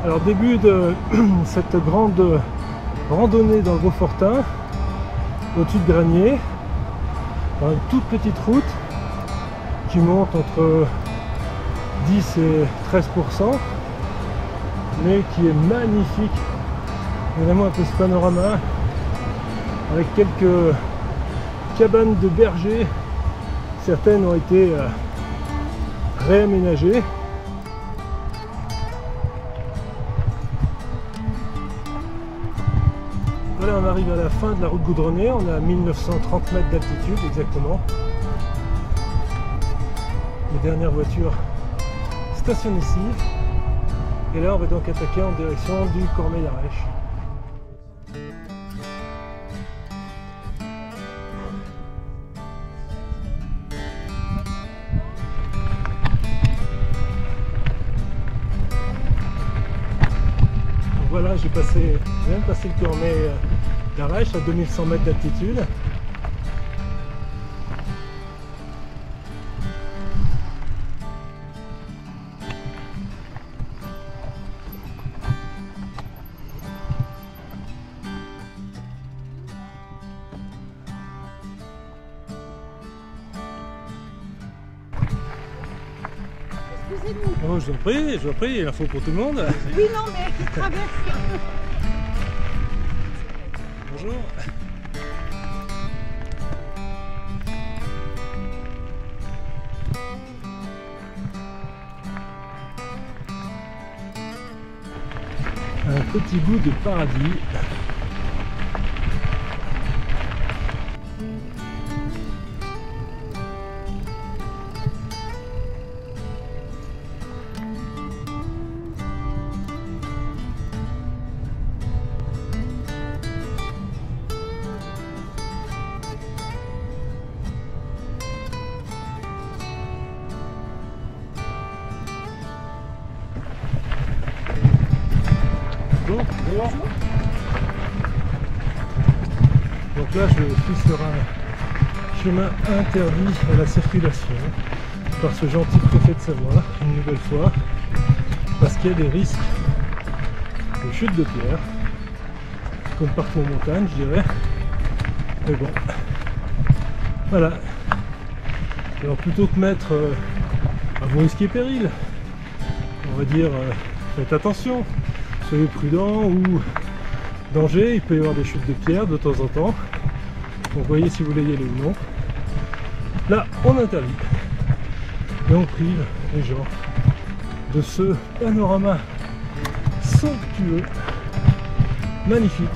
Alors début de cette grande randonnée dans le Beaufortain, au-dessus de Granier, dans une toute petite route qui monte entre 10 et 13%, mais qui est magnifique. Vraiment un peu ce panorama avec quelques cabanes de bergers. Certaines ont été réaménagées. Voilà, on arrive à la fin de la route goudronnée, on est à 1930 mètres d'altitude exactement. Les dernières voitures stationnent ici. Et là on va donc attaquer en direction du Cormeilles-l'Ardèche. Voilà, j'ai même passé le Cormeilles-l'Ardèche à 2100 mètres d'altitude. Oh, je vous en prie, il en faut pour tout le monde. Oui, non, mais qui traverse. Bonjour. Un petit bout de paradis. Donc là je suis sur un chemin interdit à la circulation par ce gentil préfet de Savoie, une nouvelle fois, parce qu'il y a des risques de chute de pierre, comme partout en montagne je dirais. Mais bon, voilà. Alors plutôt que mettre à vos risques et périls, on va dire faites attention. Soyez prudent ou danger, il peut y avoir des chutes de pierre de temps en temps. Donc voyez si vous voulez y aller ou non. Là, on interdit. Et on prive les gens de ce panorama somptueux, magnifique.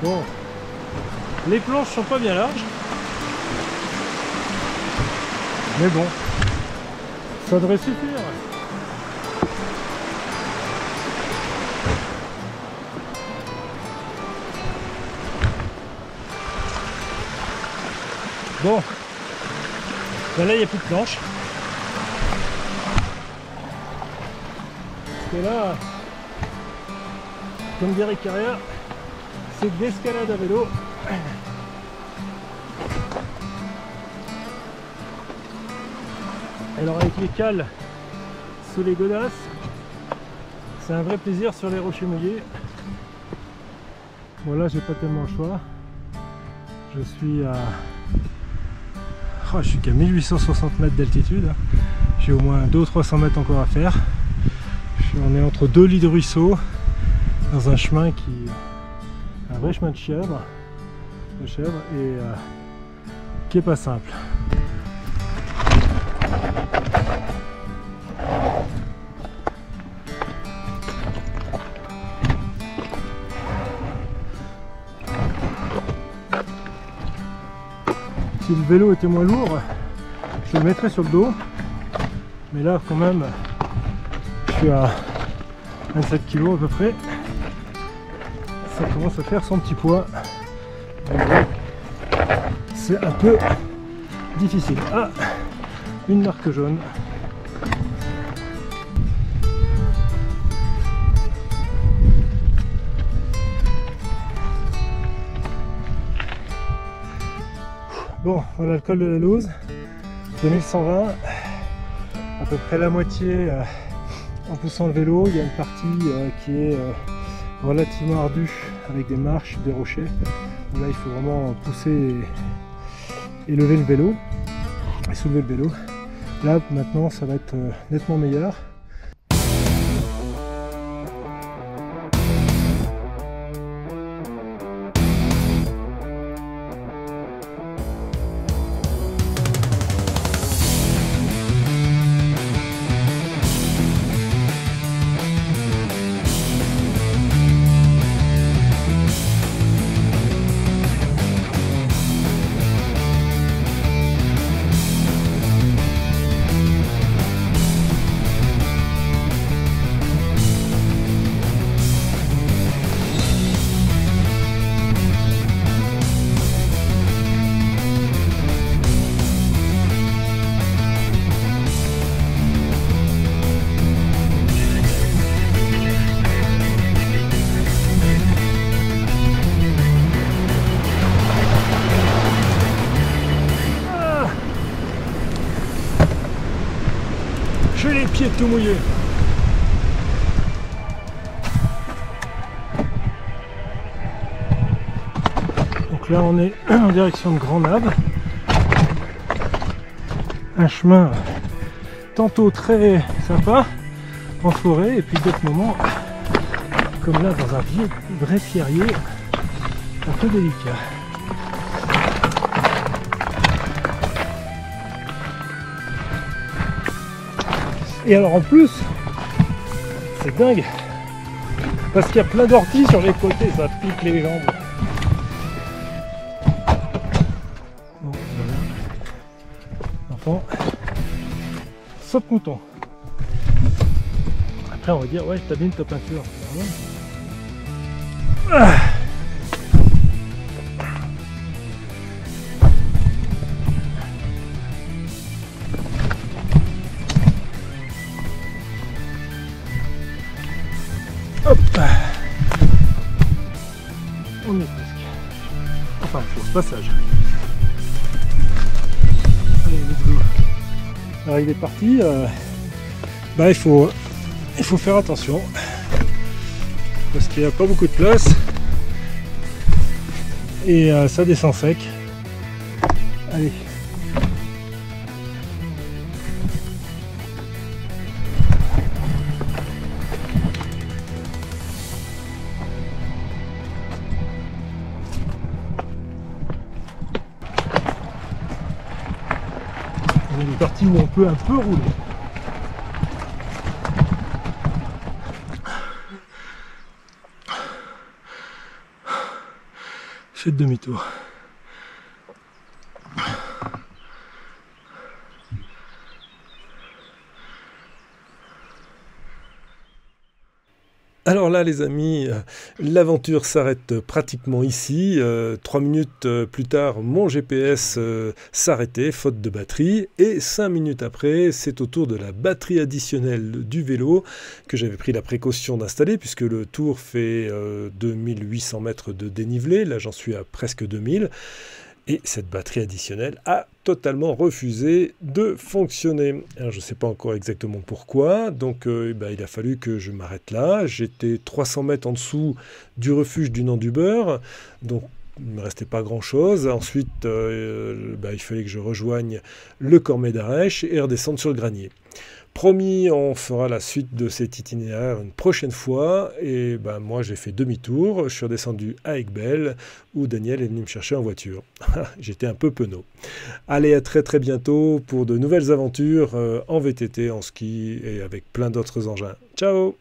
Bon, les planches sont pas bien larges, mais bon, ça devrait suffire. Bon, ben là il n'y a plus de planches. Parce que là, comme dirait Carrière, c'est de l'escalade à vélo. Alors avec les cales sous les godasses, c'est un vrai plaisir sur les rochers mouillés. Bon là j'ai pas tellement le choix. Je suis à... Oh, je suis qu'à 1860 mètres d'altitude. J'ai au moins 200 ou 300 mètres encore à faire. On est entre deux lits de ruisseau dans un chemin qui... un vrai chemin de chèvre et qui est pas simple. Si le vélo était moins lourd, je le mettrais sur le dos, mais là quand même je suis à 27 kg à peu près. Ça commence à faire son petit poids. C'est un peu difficile. Ah, une marque jaune. Bon, voilà le col de la Lauze, 2120, à peu près la moitié en poussant le vélo. Il y a une partie qui est relativement ardue avec des marches, des rochers. Là il faut vraiment pousser et lever le vélo et soulever le vélo. Là maintenant ça va être nettement meilleur. J'ai les pieds tout mouillés. Donc là on est en direction de Grand Nab. Un chemin tantôt très sympa en forêt et puis d'autres moments comme là dans un vrai pierrier un peu délicat. Et alors en plus, c'est dingue, parce qu'il y a plein d'orties sur les côtés, ça pique les jambes. Bon, voilà. Enfant, saute mouton. Après on va dire, ouais, t'abîmes ta peinture. Ah. Hop, on est presque. Enfin, il faut ce passage. Allez, let's go. Alors il est parti. Il faut faire attention parce qu'il n'y a pas beaucoup de place et ça descend sec. Allez. Il y a des parties où on peut un peu rouler. Faites demi-tour. Alors là les amis, l'aventure s'arrête pratiquement ici. 3 minutes plus tard, mon GPS s'arrêtait, faute de batterie. Et 5 minutes après, c'est au tour de la batterie additionnelle du vélo que j'avais pris la précaution d'installer, puisque le tour fait 2800 mètres de dénivelé. Là j'en suis à presque 2000. Et cette batterie additionnelle a totalement refusé de fonctionner. Alors je ne sais pas encore exactement pourquoi, donc il a fallu que je m'arrête là. J'étais 300 mètres en dessous du refuge du Nant-du-Beurre, donc il ne me restait pas grand-chose. Ensuite, il fallait que je rejoigne le Cormet d'Arèche et redescendre sur le Granier. Promis, on fera la suite de cet itinéraire une prochaine fois. Et moi, j'ai fait demi-tour. Je suis redescendu à Aiguebelle, où Daniel est venu me chercher en voiture. J'étais un peu penaud. Allez, à très très bientôt pour de nouvelles aventures en VTT, en ski et avec plein d'autres engins. Ciao!